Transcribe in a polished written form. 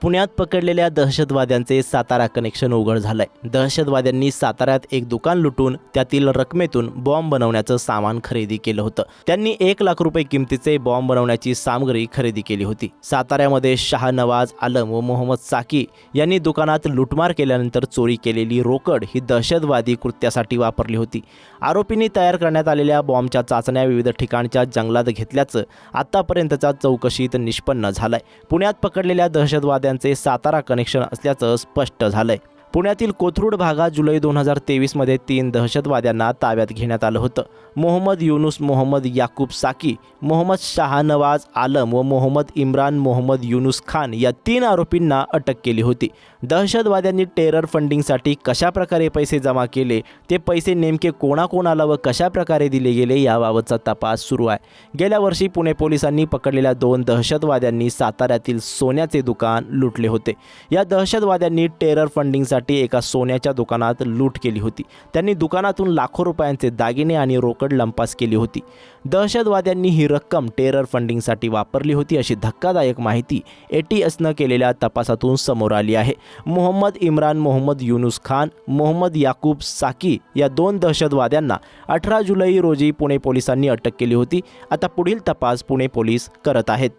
पुण्यात पकडलेल्या दहशतवाद्यांचे सातारा कनेक्शन उघड झालंय। दहशतवाद्यांनी साताऱ्यात एक दुकान लुटून त्यातील रकमेतून बॉम्ब बनवण्याचं सामान खरेदी केलं होतं। त्यांनी 1 लाख रुपये किमतीचे बॉम्ब बनवण्याची सामग्री खरेदी केली होती। साताऱ्यामध्ये शाहनवाज आलम व मोहम्मद साकी यांनी दुकानात लुटमार केल्यानंतर चोरी केलेली रोकड ही दहशतवादी कृत्यासाठी वापरली होती। आरोपींनी तयार करण्यात आलेल्या बॉम्बच्या चाचण्या विविध ठिकाणच्या जंगलात घेतल्याचं आतापर्यंतच्या चौकशीत निष्पन्न झालंय। पुण्यात पकडलेल्या दहशतवाद्यांचे सातारा कनेक्शन असल्याचं स्पष्ट झालंय। पुण्यातील कोथरूड भागात जुलै 2023 मध्ये 3 दहशतवाद्यांना ताब्यात घेण्यात आलं होतं। मोहम्मद युनुस मोहम्मद याकूब साकी, मोहम्मद शाहनवाज आलम व मोहम्मद इम्रान मोहम्मद युनुस खान या 3 आरोपींना अटक केली होती। दहशतवाद्यांनी टेरर फंडिंगसाठी कशा प्रकारे पैसे जमा केले, ते पैसे नेमके कोणाकोणाला व कशा प्रकारे दिले गेले याबाबतचा तपास सुरू आहे। गेल्या वर्षी पुणे पोलिसांनी पकडलेल्या 2 दहशतवाद्यांनी साताऱ्यातील सोन्याचे दुकान लुटले होते। या दहशतवाद्यांनी टेरर फंडिंगसाठी एका सोन्याच्या दुकानात लूट केली होती। त्यांनी दुकानातून लाखो रुपयांचे दागिने आणि रोकड लंपास केली होती। दहशतवाद्यांनी ही रक्कम टेरर फंडिंगसाठी वापरली होती अशी धक्कादायक माहिती ATSनं केलेल्या तपासातून समोर आली आहे। मोहम्मद इम्रान मोहम्मद युनुस खान, मोहम्मद याकूब साकी या 2 दहशतवाद्यांना 18 जुलै रोजी पुणे पोलिसांनी अटक केली होती। आता पुढील तपास पुणे पोलीस करत आहेत।